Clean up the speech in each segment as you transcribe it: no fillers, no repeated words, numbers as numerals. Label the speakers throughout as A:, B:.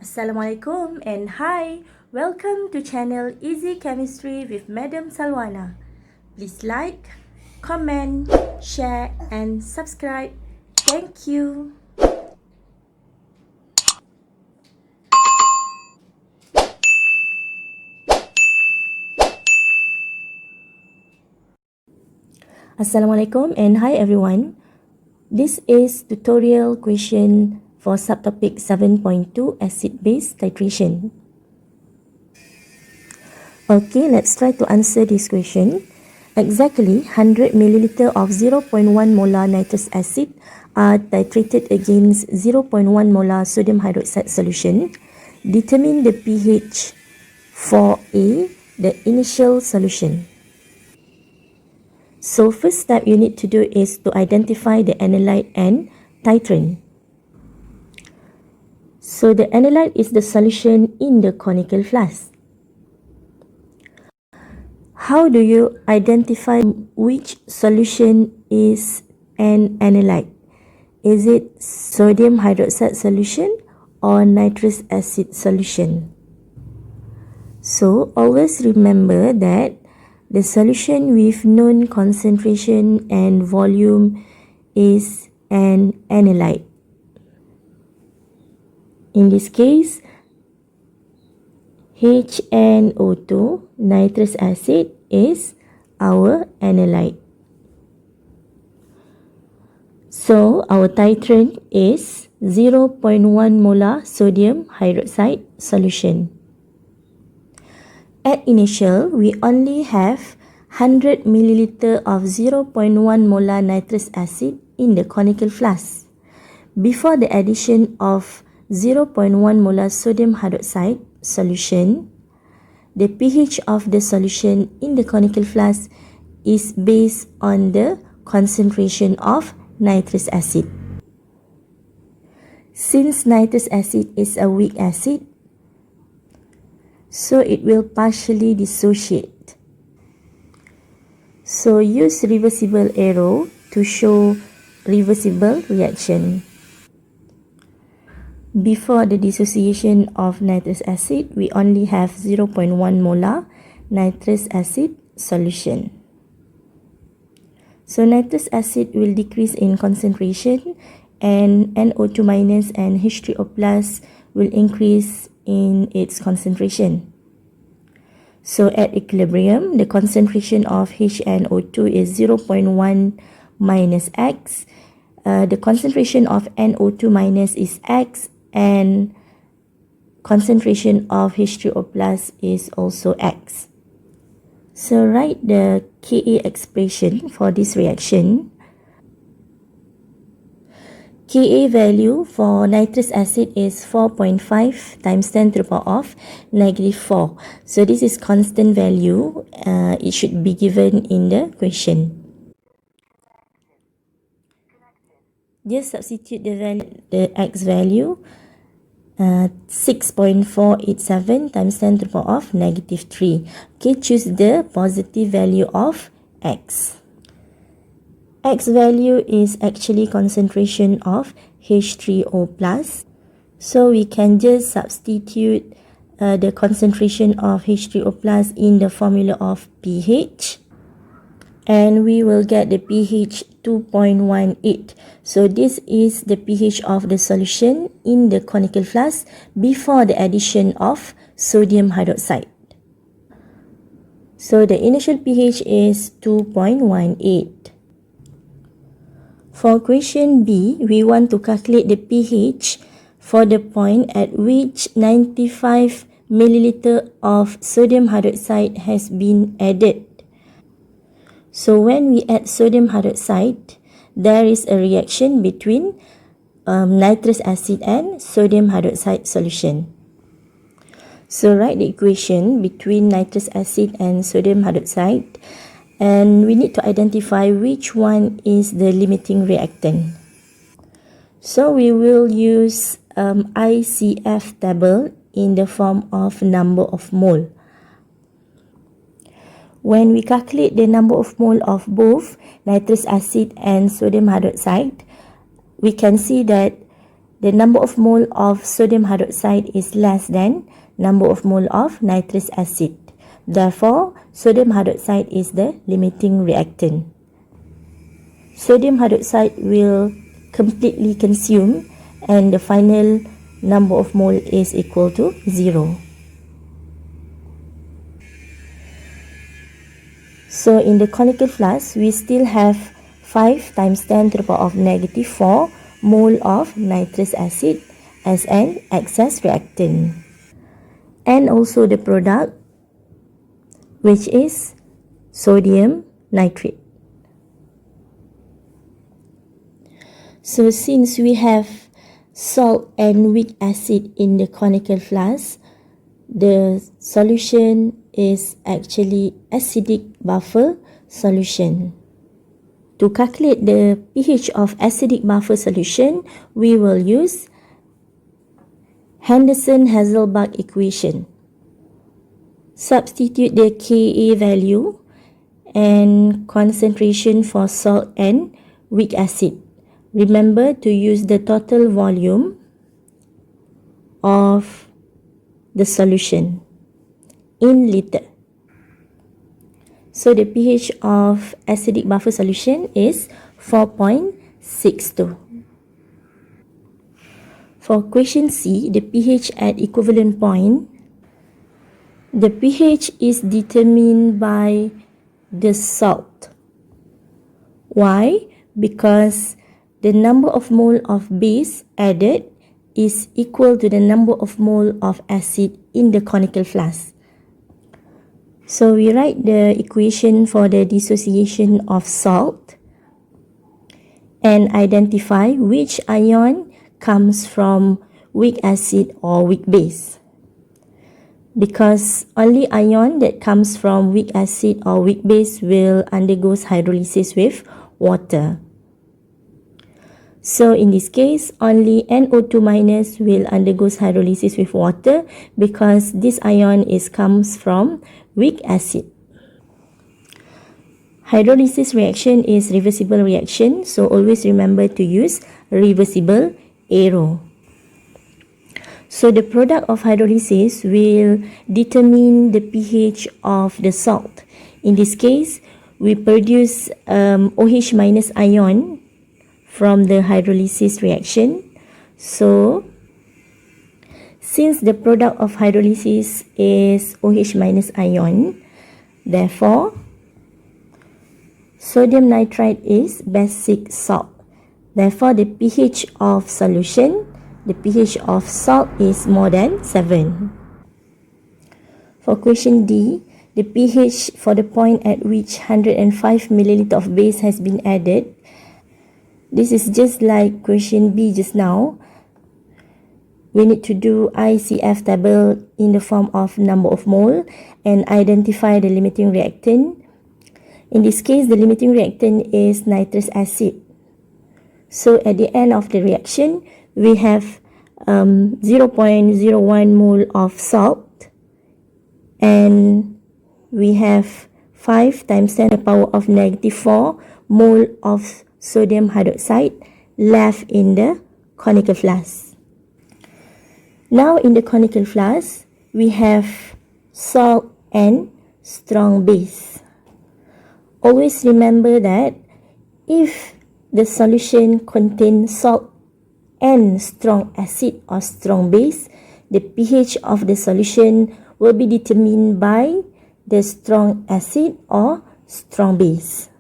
A: Assalamualaikum and hi! Welcome to channel Easy Chemistry with Madam Salwana. Please like, comment, share and subscribe. Thank you. Assalamualaikum and hi everyone. This is tutorial question for subtopic 7.2 acid-base titration. Okay, let's try to answer this question. Exactly 100 ml of 0.1 molar nitrous acid are titrated against 0.1 molar sodium hydroxide solution. Determine the pH for A, the initial solution. So first step you need to do is to identify the analyte and titrant. So the analyte is the solution in the conical flask. How do you identify which solution is an analyte? Is it sodium hydroxide solution or nitrous acid solution? So always remember that the solution with known concentration and volume is an analyte. In this case, HNO2, nitrous acid, is our analyte. So, our titrant is 0.1 molar sodium hydroxide solution. At initial, we only have 100 ml of 0.1 molar nitrous acid in the conical flask. Before the addition of 0.1 molar sodium hydroxide solution, the pH of the solution in the conical flask is based on the concentration of nitrous acid. Since nitrous acid is a weak acid, so it will partially dissociate. So use reversible arrow to show reversible reaction. Before the dissociation of nitrous acid, we only have 0.1 molar nitrous acid solution. So nitrous acid will decrease in concentration and NO2- and H3O+ will increase in its concentration. So at equilibrium, the concentration of HNO2 is 0.1 minus X. The concentration of NO2- is X and concentration of H3O+ is also X. So write the Ka expression for this reaction. Ka value for nitrous acid is 4.5 times 10 to the power of -4. So this is constant value. It should be given in the question. Just substitute the X value. 6.487 times 10 to the power of -3. Okay, choose the positive value of X. X value is actually concentration of H3O+. So we can just substitute the concentration of H3O+ in the formula of pH. And we will get the pH 2.18. So this is the pH of the solution in the conical flask before the addition of sodium hydroxide. So the initial pH is 2.18. For question B, we want to calculate the pH for the point at which 95 ml of sodium hydroxide has been added. So when we add sodium hydroxide, there is a reaction between nitrous acid and sodium hydroxide solution. So write the equation between nitrous acid and sodium hydroxide, and we need to identify which one is the limiting reactant. So we will use ICF table in the form of number of mole. When we calculate the number of mole of both nitrous acid and sodium hydroxide, we can see that the number of mole of sodium hydroxide is less than number of mole of nitrous acid. Therefore, sodium hydroxide is the limiting reactant. Sodium hydroxide will completely consume and the final number of mole is equal to 0. So in the conical flask, we still have 5 times 10 to the power of negative 4 mole of nitrous acid as an excess reactant. And also the product, which is sodium nitrate. So since we have salt and weak acid in the conical flask, the solution is actually acidic buffer solution. To calculate the pH of acidic buffer solution, we will use Henderson-Hasselbalch equation. Substitute the Ka value and concentration for salt and weak acid. Remember to use the total volume of the solution in liter. So the pH of acidic buffer solution is 4.62. For question C, the pH at equivalent point, the pH is determined by the salt. Why? Because the number of mole of base added is equal to the number of mole of acid in the conical flask. So we write the equation for the dissociation of salt and identify which ion comes from weak acid or weak base. Because only ion that comes from weak acid or weak base will undergo hydrolysis with water. So in this case, only NO2- will undergo hydrolysis with water because this ion comes from weak acid. Hydrolysis reaction is reversible reaction, so always remember to use reversible arrow. So the product of hydrolysis will determine the pH of the salt. In this case, we produce OH- ion from the hydrolysis reaction. So, since the product of hydrolysis is OH- ion, therefore, sodium nitrite is basic salt. Therefore, the pH of solution, the pH of salt is more than 7. For question D, the pH for the point at which 105 ml of base has been added. This is just like question B just now. We need to do ICF table in the form of number of mole and identify the limiting reactant. In this case, the limiting reactant is nitrous acid. So at the end of the reaction, we have 0.01 mole of salt and we have 5 times 10 to the power of negative 4 mole of sodium hydroxide left in the conical flask. Now in the conical flask, we have salt and strong base. Always remember that if the solution contains salt and strong acid or strong base, the pH of the solution will be determined by the strong acid or strong base.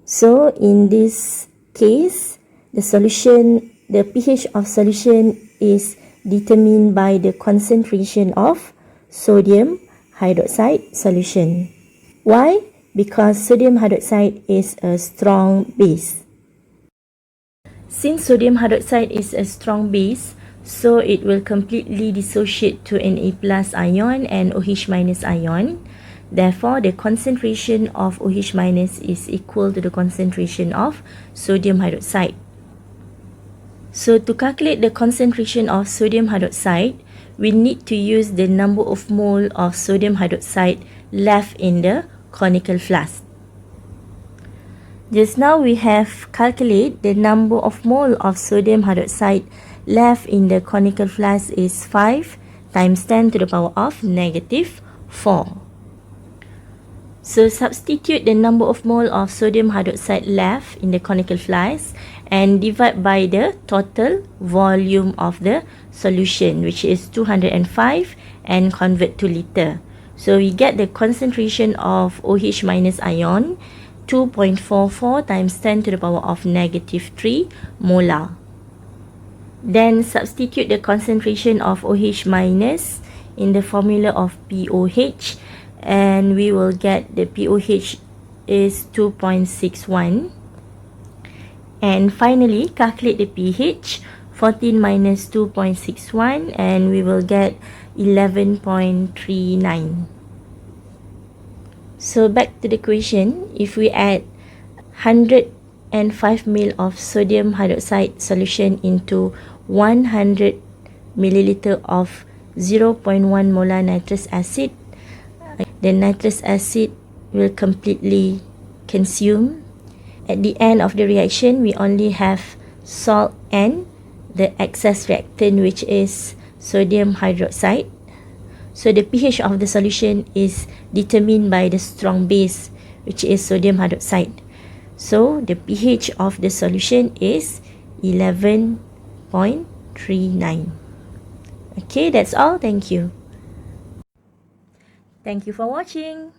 A: So in this case, the pH of solution is determined by the concentration of sodium hydroxide solution. Why? Because sodium hydroxide is a strong base. Since sodium hydroxide is a strong base, so it will completely dissociate to Na+ ion and OH- ion. Therefore, the concentration of OH- is equal to the concentration of sodium hydroxide. So to calculate the concentration of sodium hydroxide, we need to use the number of mole of sodium hydroxide left in the conical flask. Just now we have calculated the number of mole of sodium hydroxide left in the conical flask is 5 times 10 to the power of negative 4. So substitute the number of mole of sodium hydroxide left in the conical flask and divide by the total volume of the solution, which is 205, and convert to liter. So we get the concentration of OH minus ion 2.44 times 10 to the power of negative 3 molar. Then substitute the concentration of OH minus in the formula of POH, and we will get the POH is 2.61. And finally, calculate the pH, 14 minus 2.61, and we will get 11.39. So back to the equation, if we add 105 ml of sodium hydroxide solution into 100 milliliter of 0.1 molar nitrous acid, the nitrous acid will completely consume. At the end of the reaction, we only have salt and the excess reactant, which is sodium hydroxide. So the pH of the solution is determined by the strong base, which is sodium hydroxide. So the pH of the solution is 11.39. Okay, that's all. Thank you. Thank you for watching.